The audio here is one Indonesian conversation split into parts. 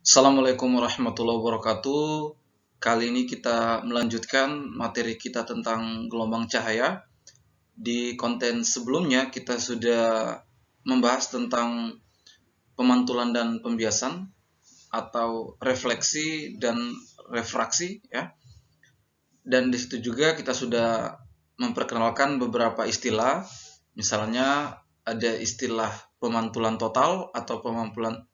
Assalamualaikum warahmatullahi wabarakatuh. Kali ini kita melanjutkan materi kita tentang gelombang cahaya. Di konten sebelumnya kita sudah membahas tentang pemantulan dan pembiasan atau refleksi dan refraksi ya. Dan di situ juga kita sudah memperkenalkan beberapa istilah. Misalnya ada istilah pemantulan total atau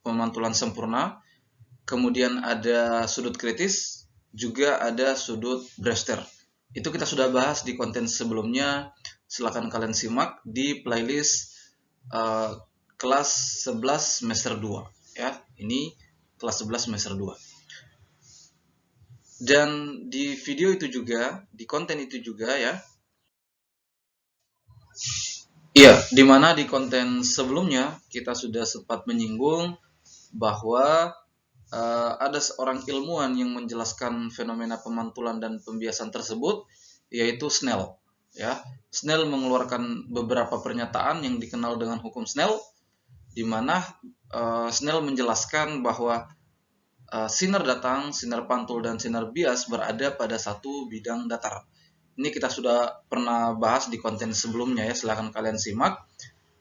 pemantulan sempurna. Kemudian ada sudut kritis, juga ada sudut Brewster. Itu kita sudah bahas di konten sebelumnya. Silakan kalian simak di playlist kelas 11 semester 2 ya. Ini kelas 11 semester 2. Dan di video itu juga, di konten itu juga ya. Iya, di mana di konten sebelumnya kita sudah sempat menyinggung bahwa ada seorang ilmuwan yang menjelaskan fenomena pemantulan dan pembiasan tersebut, yaitu Snell. Ya, Snell mengeluarkan beberapa pernyataan yang dikenal dengan hukum Snell, di mana Snell menjelaskan bahwa sinar datang, sinar pantul, dan sinar bias berada pada satu bidang datar. Ini kita sudah pernah bahas di konten sebelumnya ya, silahkan kalian simak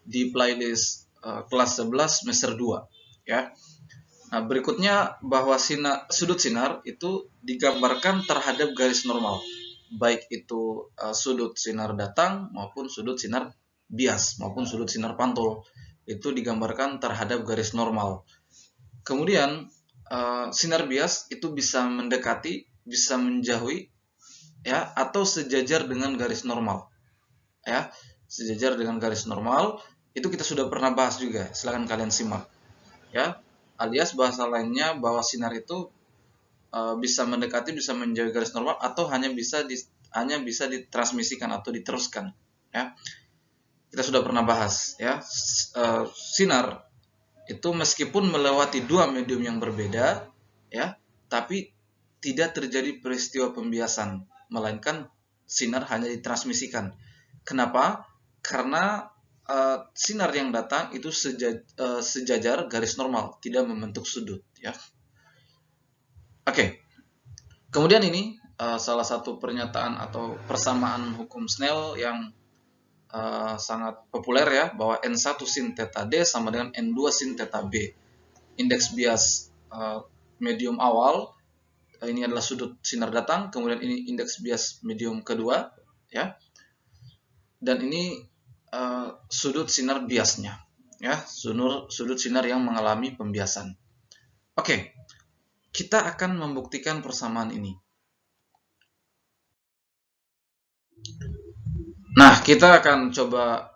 di playlist kelas 11 semester 2 ya. Nah, berikutnya bahwa sudut sinar itu digambarkan terhadap garis normal, baik itu sudut sinar datang maupun sudut sinar bias maupun sudut sinar pantul itu digambarkan terhadap garis normal. Kemudian sinar bias itu bisa mendekati, bisa menjauhi, ya, atau sejajar dengan garis normal, ya, sejajar dengan garis normal. Itu kita sudah pernah bahas juga. Silakan kalian simak, ya. Alias bahasa lainnya bahwa sinar itu bisa mendekati, bisa menjauhi garis normal, atau hanya bisa ditransmisikan atau diteruskan. Ya, kita sudah pernah bahas. Ya, sinar itu meskipun melewati dua medium yang berbeda, ya, tapi tidak terjadi peristiwa pembiasan, melainkan sinar hanya ditransmisikan. Kenapa? Karena sinar yang datang itu sejajar garis normal, tidak membentuk sudut, ya. Oke. Kemudian ini salah satu pernyataan atau persamaan hukum Snell yang sangat populer ya, bahwa N1 sin theta D sama dengan N2 sin theta B. Indeks bias medium awal, ini adalah sudut sinar datang, kemudian ini indeks bias medium kedua, ya. Dan ini sudut sinar biasnya, ya, sudut sinar yang mengalami pembiasan. Oke, kita akan membuktikan persamaan ini. Nah, kita akan coba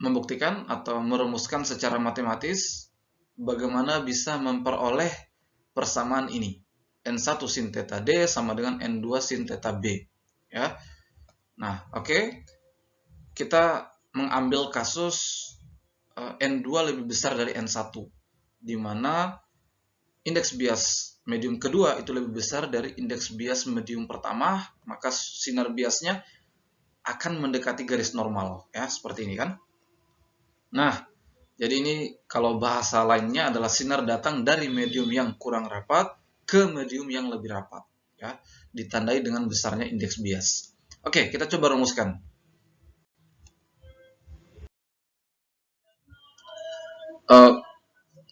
membuktikan atau merumuskan secara matematis bagaimana bisa memperoleh persamaan ini. N1 sin theta D sama dengan N2 sin theta B. Ya. Nah, oke. Kita mengambil kasus N2 lebih besar dari N1, di mana indeks bias medium kedua itu lebih besar dari indeks bias medium pertama, maka sinar biasnya akan mendekati garis normal, ya, seperti ini kan. Nah, jadi ini kalau bahasa lainnya adalah sinar datang dari medium yang kurang rapat ke medium yang lebih rapat, ya, ditandai dengan besarnya indeks bias. Oke, kita coba rumuskan.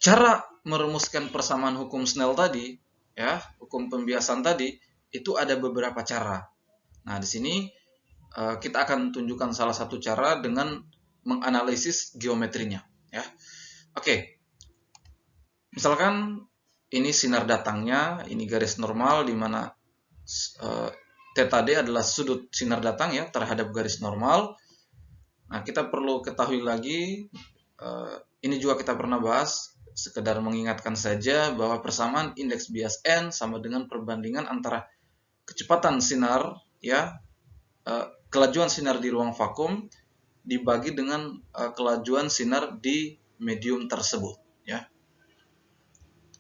Cara merumuskan persamaan hukum Snell tadi, ya, hukum pembiasan tadi, itu ada beberapa cara. Nah, di sini kita akan tunjukkan salah satu cara dengan menganalisis geometrinya, ya. Oke. Misalkan ini sinar datangnya, ini garis normal di mana theta D adalah sudut sinar datang ya terhadap garis normal. Nah, kita perlu ketahui lagi, ini juga kita pernah bahas, sekedar mengingatkan saja bahwa persamaan indeks bias N sama dengan perbandingan antara kecepatan sinar ya, kelajuan sinar di ruang vakum dibagi dengan kelajuan sinar di medium tersebut, ya.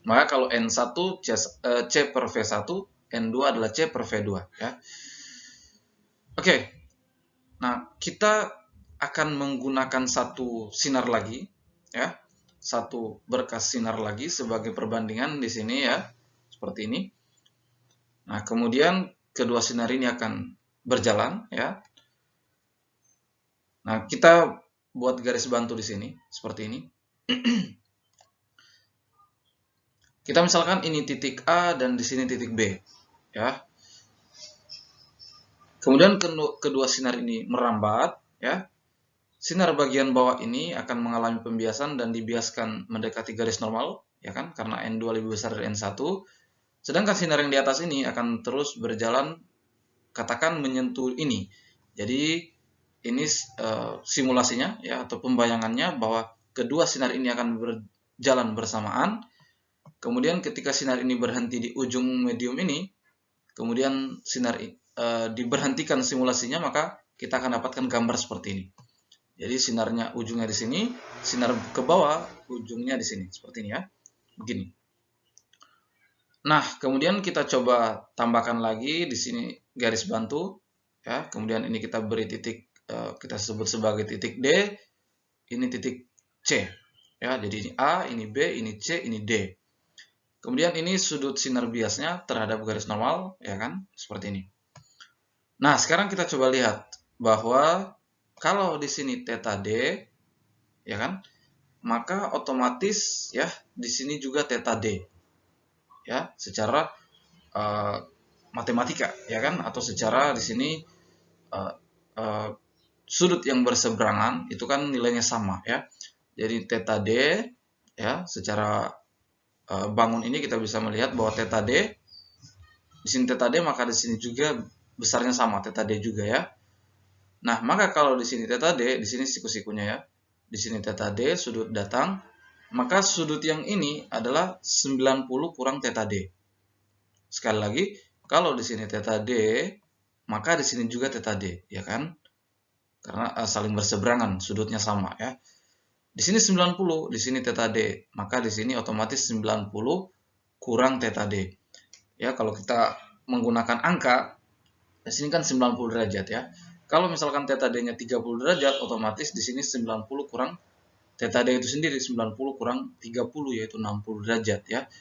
Maka kalau N1 C per V1, N2 adalah C per V2, ya. Oke. Nah, kita akan menggunakan satu sinar lagi, ya. satu berkas sinar lagi sebagai perbandingan di sini ya, seperti ini. Nah, kemudian kedua sinar ini akan berjalan ya. Nah, kita buat garis bantu di sini seperti ini. Kita misalkan ini titik A dan di sini titik B ya. Kemudian kedua sinar ini merambat ya. Sinar bagian bawah ini akan mengalami pembiasan dan dibiaskan mendekati garis normal ya kan, karena N2 lebih besar dari N1. Sedangkan sinar yang di atas ini akan terus berjalan, katakan menyentuh ini. Jadi ini simulasinya ya, atau pembayangannya bahwa kedua sinar ini akan berjalan bersamaan. Kemudian ketika sinar ini berhenti di ujung medium ini, kemudian sinar diberhentikan simulasinya, maka kita akan dapatkan gambar seperti ini. Jadi sinarnya ujungnya di sini, sinar ke bawah ujungnya di sini, seperti ini ya. Begini. Nah, kemudian kita coba tambahkan lagi di sini garis bantu ya. Kemudian ini kita beri titik, kita sebut sebagai titik D, ini titik C ya. Jadi ini A, ini B, ini C, ini D. Kemudian ini sudut sinar biasnya terhadap garis normal ya kan, seperti ini. Nah, sekarang kita coba lihat bahwa kalau di sini theta D ya kan, maka otomatis ya di sini juga theta D ya, secara matematika ya kan, atau secara di sini sudut yang berseberangan itu kan nilainya sama ya. Jadi theta D ya, secara bangun ini kita bisa melihat bahwa theta D di sini theta D, maka di sini juga besarnya sama theta D juga ya. Nah, maka kalau di sini theta D, di sini siku-sikunya ya. Di sini theta D, sudut datang, maka sudut yang ini adalah 90 kurang theta D. Sekali lagi, kalau di sini theta D, maka di sini juga theta D, ya kan? Karena saling berseberangan, sudutnya sama ya. Di sini 90, di sini theta D, maka di sini otomatis 90 kurang theta D. Ya, kalau kita menggunakan angka, di sini kan 90 derajat ya. Kalau misalkan theta D-nya 30 derajat, otomatis di sini 90 kurang theta D itu sendiri 90 kurang 30, yaitu 60 derajat ya.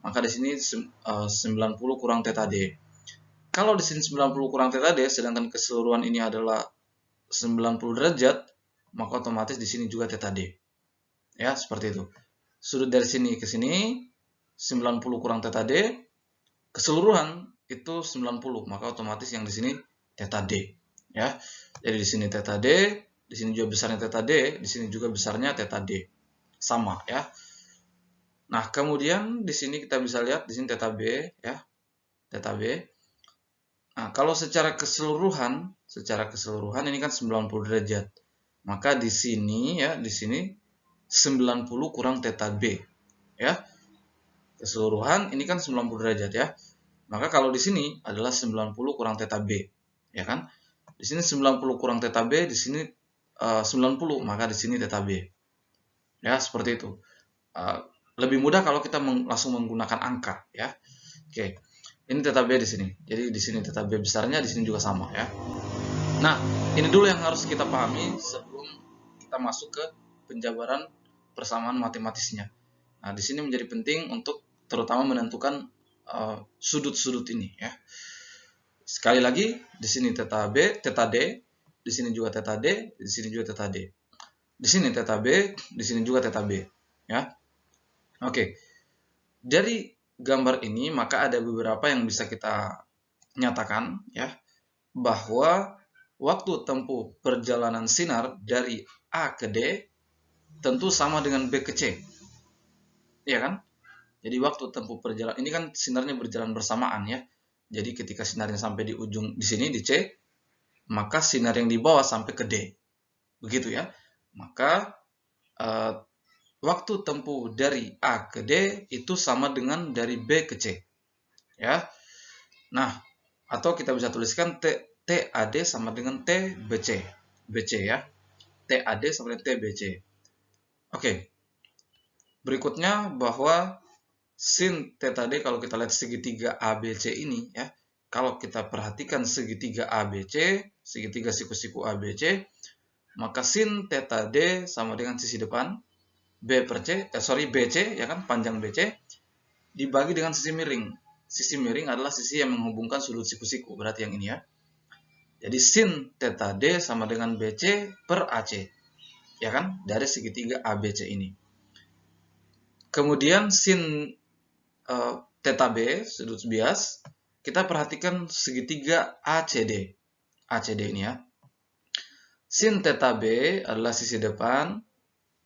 Maka di sini 90 kurang theta D. Kalau di sini 90 kurang theta D, sedangkan keseluruhan ini adalah 90 derajat, maka otomatis di sini juga theta D. Ya, seperti itu. Sudut dari sini ke sini 90 kurang theta D, keseluruhan itu 90, maka otomatis yang di sini theta D. Ya, jadi di sini theta D, di sini juga besarnya theta D, di sini juga besarnya theta D, sama ya. Nah, kemudian di sini kita bisa lihat di sini theta B ya, theta B. Nah, kalau secara keseluruhan ini kan 90 derajat, maka di sini ya, di sini 90 kurang theta B ya. Keseluruhan ini kan 90 derajat ya. Maka kalau di sini adalah 90 kurang theta B, ya kan? Di sini 90 kurang theta B, di sini 90, maka di sini theta B. Ya, seperti itu. Lebih mudah kalau kita langsung menggunakan angka, ya. Oke. Ini theta B di sini. Jadi di sini theta B besarnya, di sini juga sama, ya. Nah, ini dulu yang harus kita pahami sebelum kita masuk ke penjabaran persamaan matematisnya. Nah, di sini menjadi penting untuk terutama menentukan sudut-sudut ini, ya. Sekali lagi, di sini theta B, theta D, di sini juga theta D, di sini juga theta D. Di sini theta B, di sini juga theta B, ya. Oke. Dari gambar ini maka ada beberapa yang bisa kita nyatakan, ya, bahwa waktu tempuh perjalanan sinar dari A ke D tentu sama dengan B ke C. Iya kan? Jadi waktu tempuh perjalanan ini kan sinarnya berjalan bersamaan ya. Jadi ketika sinarnya sampai di ujung di sini di C, maka sinar yang di bawah sampai ke D. Begitu ya. Maka waktu tempuh dari A ke D itu sama dengan dari B ke C. Ya. Nah, atau kita bisa tuliskan TAD sama dengan TBC. BC ya. TAD sama dengan TBC. Oke. Berikutnya bahwa sin theta D, kalau kita lihat segitiga ABC ini ya, kalau kita perhatikan segitiga ABC, segitiga siku-siku ABC, maka sin theta D sama dengan sisi depan BC ya kan, panjang BC dibagi dengan sisi miring. Sisi miring adalah sisi yang menghubungkan sudut siku-siku, berarti yang ini ya. Jadi sin theta D sama dengan BC per AC, ya kan, dari segitiga ABC ini. Kemudian sin theta B, sudut bias, kita perhatikan segitiga ACD. ACD ini ya. Sin theta B adalah sisi depan,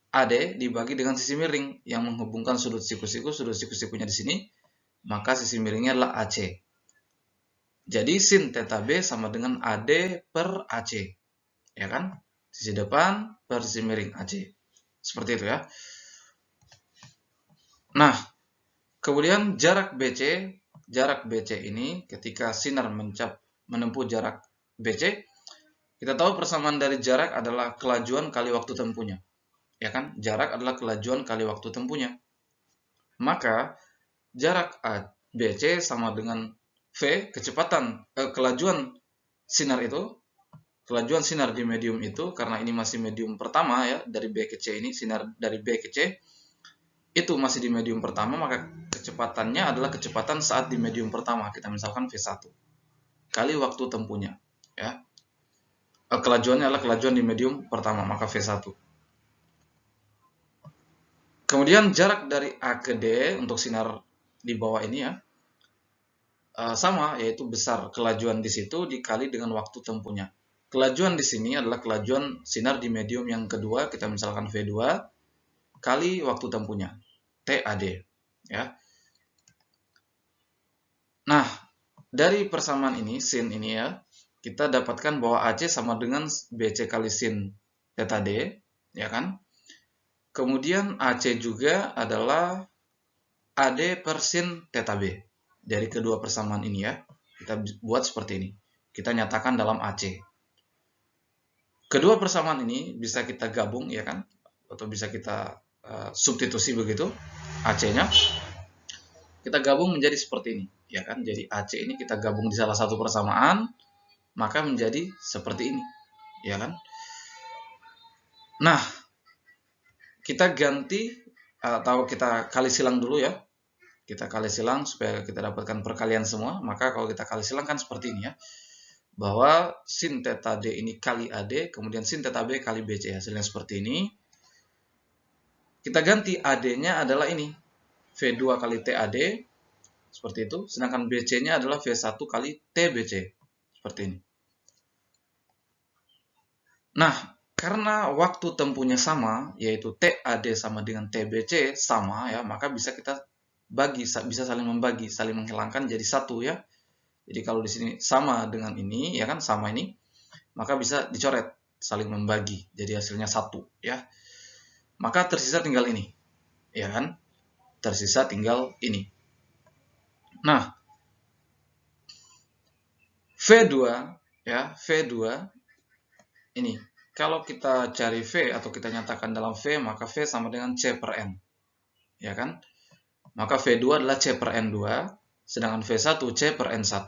AD dibagi dengan sisi miring yang menghubungkan sudut siku-sikunya di sini, maka sisi miringnya adalah AC. Jadi sin theta B sama dengan AD per AC, ya kan? Sisi depan per sisi miring AC. Seperti itu ya. Nah, kemudian jarak BC ini ketika sinar menempuh jarak BC, kita tahu persamaan dari jarak adalah kelajuan kali waktu tempuhnya. Ya kan? Jarak adalah kelajuan kali waktu tempuhnya. Maka jarak BC sama dengan V, kelajuan sinar di medium itu, karena ini masih medium pertama ya, dari B ke C ini, sinar dari B ke C itu masih di medium pertama, maka kecepatannya adalah kecepatan saat di medium pertama, kita misalkan V1 kali waktu tempuhnya ya. Kelajuannya adalah kelajuan di medium pertama, maka V1. Kemudian jarak dari A ke D untuk sinar di bawah ini ya, sama, yaitu besar kelajuan di situ dikali dengan waktu tempuhnya. Kelajuan di sini adalah kelajuan sinar di medium yang kedua, kita misalkan V2 kali waktu tempuhnya, TAD ya. Nah, dari persamaan ini, sin ini ya, kita dapatkan bahwa AC sama dengan BC kali sin theta D, ya kan? Kemudian AC juga adalah AD per sin theta B. Dari kedua persamaan ini ya, kita buat seperti ini. Kita nyatakan dalam AC. Kedua persamaan ini bisa kita gabung ya kan, atau bisa kita substitusi begitu AC-nya. Kita gabung menjadi seperti ini, ya kan? Jadi AC ini kita gabung di salah satu persamaan, maka menjadi seperti ini, ya kan? Nah, kita ganti atau kita kali silang dulu ya. Kita kali silang supaya kita dapatkan perkalian semua. Maka kalau kita kali silang kan seperti ini ya. Bahwa sin theta D ini kali AD, kemudian sin theta B kali BC. Hasilnya seperti ini. Kita ganti AD-nya adalah ini. V2 kali TAD. Seperti itu. Sedangkan BC-nya adalah V1 kali TBC. Seperti ini. Nah, karena waktu tempuhnya sama, yaitu TAD sama dengan TBC sama ya, maka bisa kita bisa saling membagi, saling menghilangkan jadi satu ya. Jadi kalau di sini sama dengan ini, ya kan, sama ini, maka bisa dicoret, saling membagi, jadi hasilnya satu ya. Maka tersisa tinggal ini, ya kan? Tersisa tinggal ini. Nah, V2 ya, V2 ini. Kalau kita cari V atau kita nyatakan dalam V, maka V sama dengan C per N. Ya kan? Maka V2 adalah C per N2, sedangkan V1 C per N1.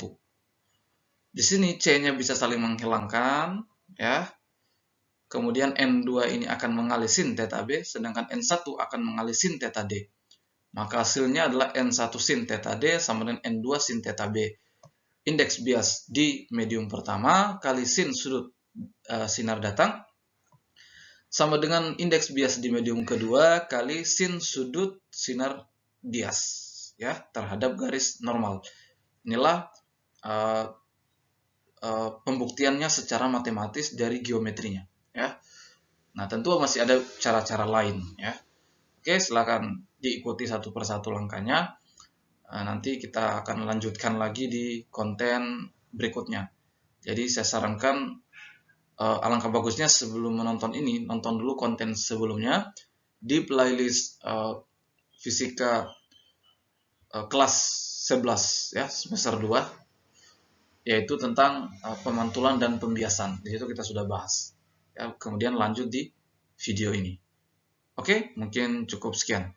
Di sini C-nya bisa saling menghilangkan, ya. Kemudian N2 ini akan mengalih sin theta B, sedangkan N1 akan mengalih sin theta D. Maka hasilnya adalah N1 sin theta D sama dengan N2 sin theta B. Indeks bias di medium pertama kali sin sudut sinar datang sama dengan indeks bias di medium kedua kali sin sudut sinar bias ya terhadap garis normal. Inilah pembuktiannya secara matematis dari geometrinya ya. Nah, tentu masih ada cara-cara lain ya. Oke, silakan diikuti satu persatu langkahnya. Nanti kita akan lanjutkan lagi di konten berikutnya. Jadi saya sarankan alangkah bagusnya sebelum menonton ini, nonton dulu konten sebelumnya di playlist fisika kelas 11 ya, semester 2, yaitu tentang pemantulan dan pembiasan. Di situ kita sudah bahas. Ya, kemudian lanjut di video ini. Oke, mungkin cukup sekian.